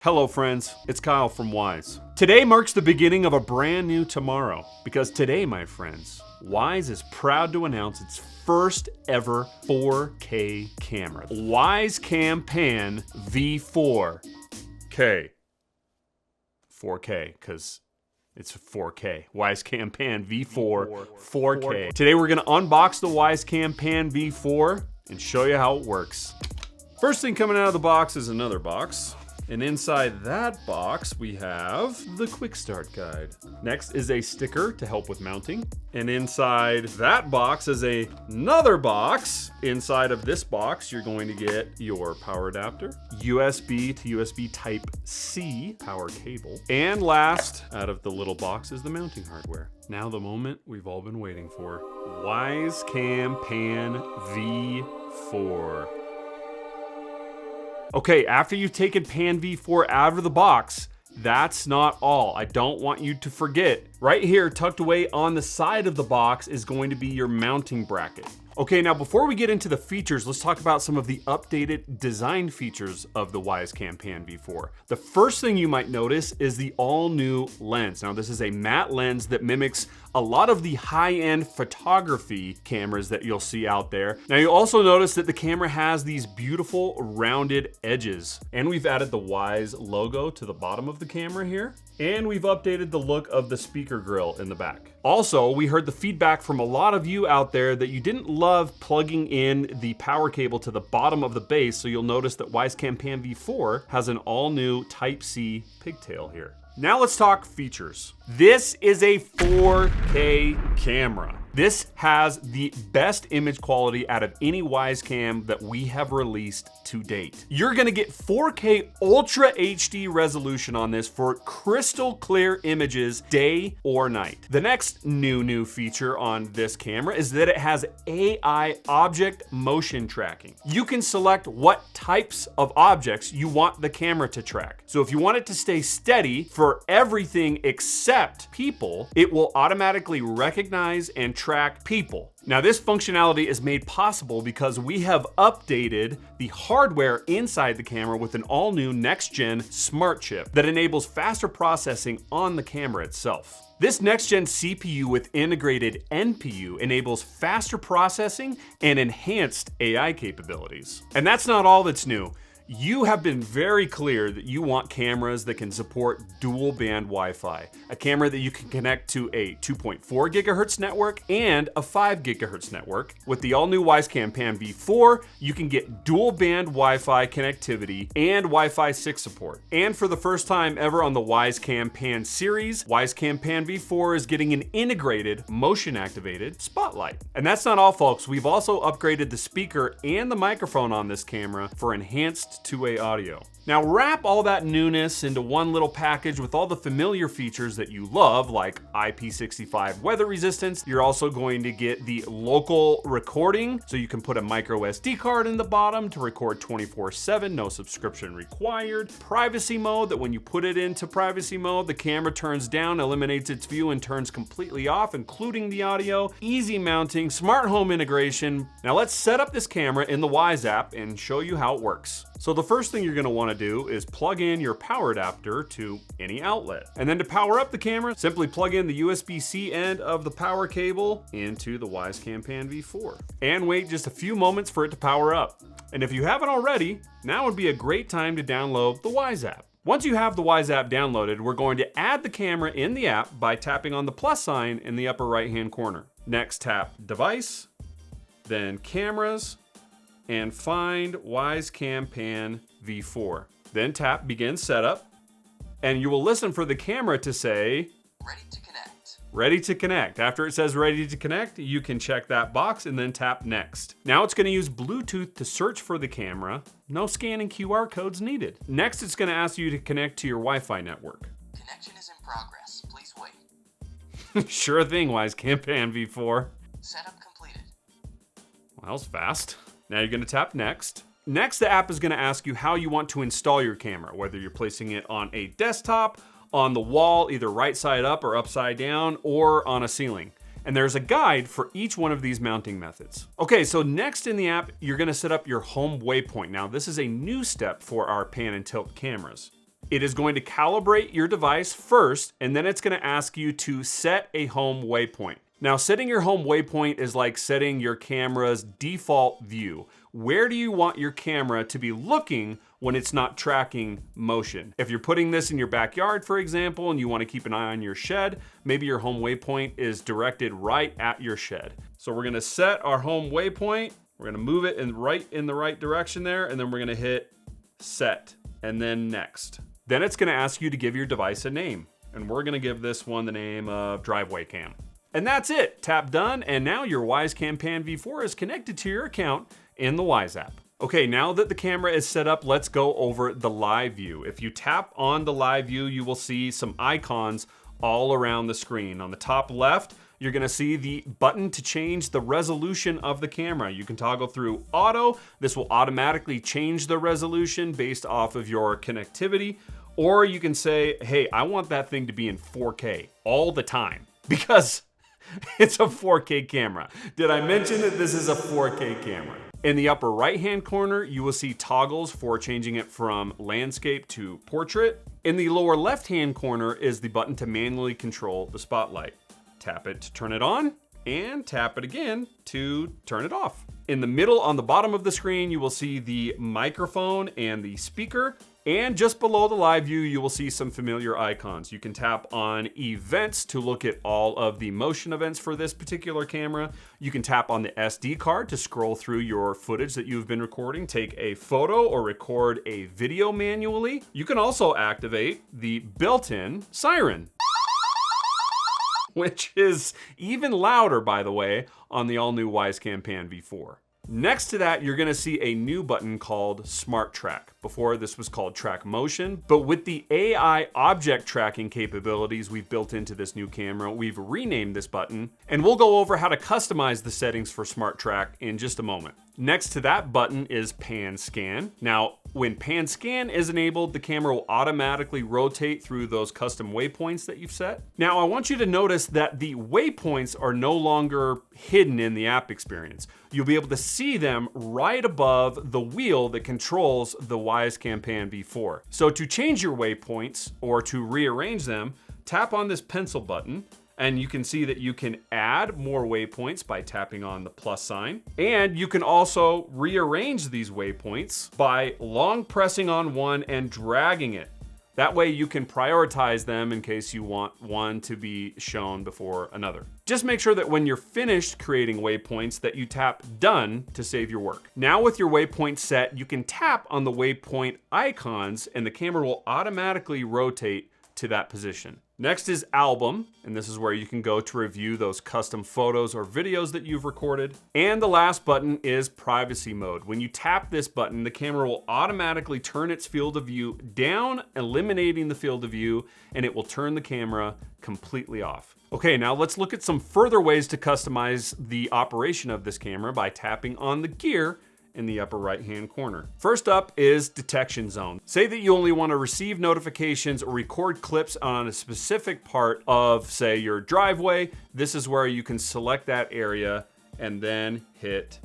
Hello friends, it's Kyle from Wyze. Today marks the beginning of a brand new tomorrow, because today, my friends, Wyze is proud to announce its first ever 4K camera. Wyze Cam Pan V4K. 4K, because it's 4K. Wyze Cam Pan V4 4K. Today we're gonna unbox the Wyze Cam Pan V4 and show you how it works. First thing coming out of the box is another box. And inside that box, we have the quick start guide. Next is a sticker to help with mounting. And inside that box is another box. Inside of this box, you're going to get your power adapter, USB to USB Type-C power cable. And last, out of the little box, is the mounting hardware. Now the moment we've all been waiting for. Wyze Cam Pan V4. Okay, after you've taken Pan V4 out of the box, that's not all. I don't want you to forget. Right here, tucked away on the side of the box, is going to be your mounting bracket. Okay, now before we get into the features, let's talk about some of the updated design features of the Wyze Cam Pan V4. The first thing you might notice is the all-new lens. Now, this is a matte lens that mimics a lot of the high-end photography cameras that you'll see out there. Now, you'll also notice that the camera has these beautiful rounded edges. And we've added the Wyze logo to the bottom of the camera here. And we've updated the look of the speaker grill in the back. Also, we heard the feedback from a lot of you out there that you didn't love plugging in the power cable to the bottom of the base, so you'll notice that Wyze Cam Pan V4 has an all-new Type-C pigtail here. Now let's talk features. This is a 4K camera. This has the best image quality out of any Wyze Cam that we have released to date. You're gonna get 4K Ultra HD resolution on this for crystal clear images day or night. The next new feature on this camera is that it has AI object motion tracking. You can select what types of objects you want the camera to track. So if you want it to stay steady for everything except people, it will automatically recognize and track people. Now, this functionality is made possible because we have updated the hardware inside the camera with an all-new next-gen smart chip that enables faster processing on the camera itself. This next-gen CPU with integrated NPU enables faster processing and enhanced AI capabilities. And that's not all that's new. You have been very clear that you want cameras that can support dual band Wi-Fi, a camera that you can connect to a 2.4 gigahertz network and a 5 gigahertz network. With the all-new Wyze Cam Pan V4, you can get dual band Wi-Fi connectivity and Wi-Fi 6 support. And for the first time ever on the Wyze Cam Pan series, Wyze Cam Pan V4 is getting an integrated motion-activated spotlight. And that's not all, folks. We've also upgraded the speaker and the microphone on this camera for enhanced two-way audio. Now, wrap all that newness into one little package with all the familiar features that you love, like IP65 weather resistance. You're also going to get the local recording, so you can put a micro SD card in the bottom to record 24/7, no subscription required. Privacy mode, that when you put it into privacy mode, the camera turns down, eliminates its view, and turns completely off, including the audio. Easy mounting, smart home integration. Now let's set up this camera in the Wyze app and show you how it works. So the first thing you're gonna wanna do is plug in your power adapter to any outlet. And then to power up the camera, simply plug in the USB-C end of the power cable into the Wyze Cam Pan V4. And wait just a few moments for it to power up. And if you haven't already, now would be a great time to download the Wyze app. Once you have the Wyze app downloaded, we're going to add the camera in the app by tapping on the plus sign in the upper right-hand corner. Next, tap Device, then Cameras, and find Wyze Cam Pan V4. Then tap Begin Setup, and you will listen for the camera to say, Ready to connect. Ready to connect. After it says ready to connect, you can check that box and then tap Next. Now it's gonna use Bluetooth to search for the camera. No scanning QR codes needed. Next, it's gonna ask you to connect to your Wi-Fi network. Connection is in progress. Please wait. Sure thing, Wyze Cam Pan V4. Setup completed. Well, that was fast. Now you're gonna tap Next. Next, the app is gonna ask you how you want to install your camera, whether you're placing it on a desktop, on the wall, either right side up or upside down, or on a ceiling. And there's a guide for each one of these mounting methods. Okay, so next in the app, you're gonna set up your home waypoint. Now, this is a new step for our pan and tilt cameras. It is going to calibrate your device first, and then it's going to ask you to set a home waypoint. Now, setting your home waypoint is like setting your camera's default view. Where do you want your camera to be looking when it's not tracking motion? If you're putting this in your backyard, for example, and you want to keep an eye on your shed, maybe your home waypoint is directed right at your shed. So we're going to set our home waypoint. We're going to move it in the right direction there, and then we're going to hit set, and then next. Then it's going to ask you to give your device a name, and we're going to give this one the name of Driveway Cam. And that's it. Tap done, and now your Wyze Cam Pan V4 is connected to your account in the Wyze app. Okay, now that the camera is set up, let's go over the live view. If you tap on the live view, you will see some icons all around the screen. On the top left, you're gonna see the button to change the resolution of the camera. You can toggle through auto. This will automatically change the resolution based off of your connectivity. Or you can say, hey, I want that thing to be in 4K all the time, because it's a 4K camera. Did I mention that this is a 4K camera? In the upper right-hand corner, you will see toggles for changing it from landscape to portrait. In the lower left-hand corner is the button to manually control the spotlight. Tap it to turn it on, and tap it again to turn it off. In the middle, on the bottom of the screen, you will see the microphone and the speaker. And just below the live view, you will see some familiar icons. You can tap on events to look at all of the motion events for this particular camera. You can tap on the SD card to scroll through your footage that you've been recording, take a photo or record a video manually. You can also activate the built-in siren, which is even louder, by the way, on the all-new Wyze Cam Pan V4. Next to that, you're gonna see a new button called Smart Track. Before, this was called Track Motion, but with the AI object tracking capabilities we've built into this new camera, we've renamed this button, and we'll go over how to customize the settings for Smart Track in just a moment. Next to that button is Pan Scan. Now, when Pan Scan is enabled, the camera will automatically rotate through those custom waypoints that you've set. Now, I want you to notice that the waypoints are no longer hidden in the app experience. You'll be able to see them right above the wheel that controls the Wyze Cam Pan V4. So to change your waypoints or to rearrange them, tap on this pencil button, and you can see that you can add more waypoints by tapping on the plus sign. And you can also rearrange these waypoints by long pressing on one and dragging it. That way you can prioritize them in case you want one to be shown before another. Just make sure that when you're finished creating waypoints that you tap done to save your work. Now with your waypoint set, you can tap on the waypoint icons and the camera will automatically rotate to that position. Next is album, and this is where you can go to review those custom photos or videos that you've recorded. And the last button is privacy mode. When you tap this button, the camera will automatically turn its field of view down, eliminating the field of view, and it will turn the camera completely off. Okay, now let's look at some further ways to customize the operation of this camera by tapping on the gear in the upper right-hand corner. First up is detection zone. Say that you only want to receive notifications or record clips on a specific part of, say, your driveway. This is where you can select that area and then hit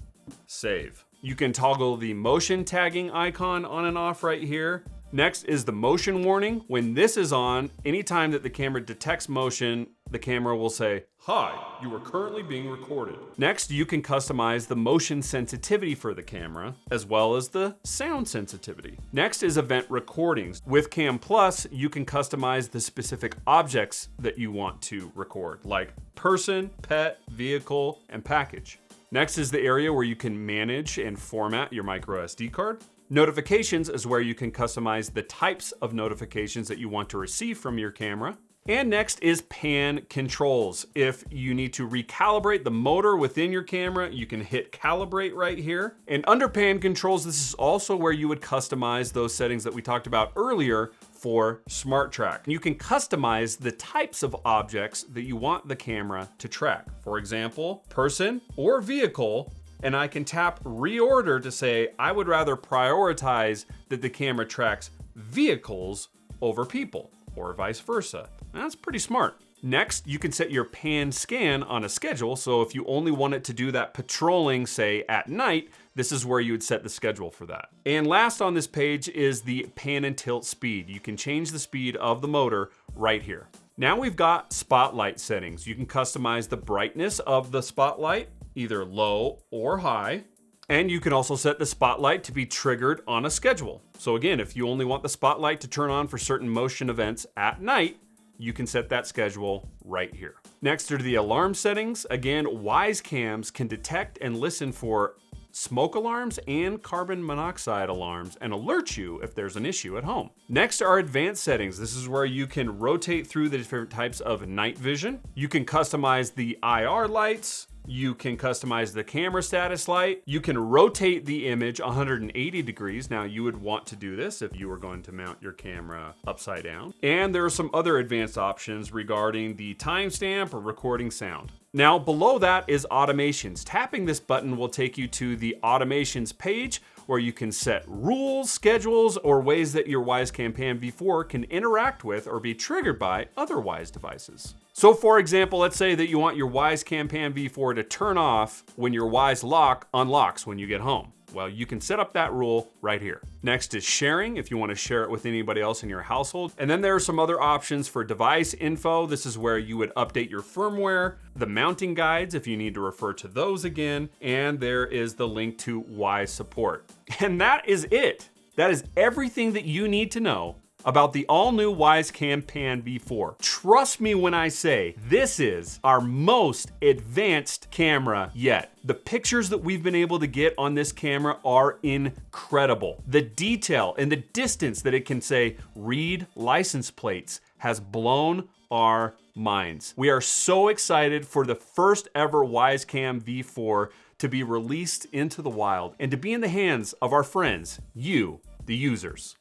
save. You can toggle the motion tagging icon on and off right here. Next is the motion warning. When this is on, anytime that the camera detects motion, the camera will say, "Hi, you are currently being recorded." Next, you can customize the motion sensitivity for the camera, as well as the sound sensitivity. Next is event recordings. With Cam Plus, you can customize the specific objects that you want to record, like person, pet, vehicle, and package. Next is the area where you can manage and format your micro SD card. Notifications is where you can customize the types of notifications that you want to receive from your camera. And next is pan controls. If you need to recalibrate the motor within your camera, you can hit calibrate right here. And under pan controls, this is also where you would customize those settings that we talked about earlier for Smart Track. You can customize the types of objects that you want the camera to track. For example, person or vehicle. And I can tap reorder to say, I would rather prioritize that the camera tracks vehicles over people, or vice versa. That's pretty smart. Next, you can set your pan scan on a schedule. So if you only want it to do that patrolling, say at night, This is where you would set the schedule for that. And last on this page is the pan and tilt speed. You can change the speed of the motor right here. Now we've got spotlight settings. You can customize the brightness of the spotlight, either low or high. And you can also set the spotlight to be triggered on a schedule. So again, if you only want the spotlight to turn on for certain motion events at night, you can set that schedule right here. Next are the alarm settings. Again, Wyze Cams can detect and listen for smoke alarms and carbon monoxide alarms and alert you if there's an issue at home. Next are advanced settings. This is where you can rotate through the different types of night vision. You can customize the IR lights. You can customize the camera status light. You can rotate the image 180 degrees. Now you would want to do this if you were going to mount your camera upside down. And there are some other advanced options regarding the timestamp or recording sound. Now below that is automations. Tapping this button will take you to the automations page where you can set rules, schedules, or ways that your Wyze Cam Pan V4 can interact with or be triggered by other Wyze devices. So for example, let's say that you want your Wyze Cam Pan V4 to turn off when your Wyze lock unlocks when you get home. Well, you can set up that rule right here. Next is sharing, if you want to share it with anybody else in your household. And then there are some other options for device info. This is where you would update your firmware, the mounting guides if you need to refer to those again, and there is the link to Wyze support. And that is it. That is everything that you need to know about the all-new Wyze Cam Pan V4. Trust me when I say this is our most advanced camera yet. The pictures that we've been able to get on this camera are incredible. The detail and the distance that it can say read license plates has blown our minds. We are so excited for the first ever Wyze Cam V4 to be released into the wild and to be in the hands of our friends, you, the users.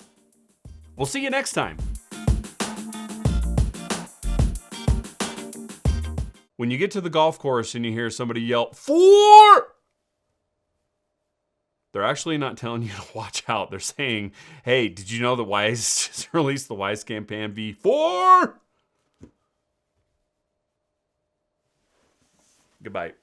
We'll see you next time. When you get to the golf course and you hear somebody yell, 4! They're actually not telling you to watch out. They're saying, hey, did you know that Wyze just released the Wyze Cam Pan V4? Goodbye.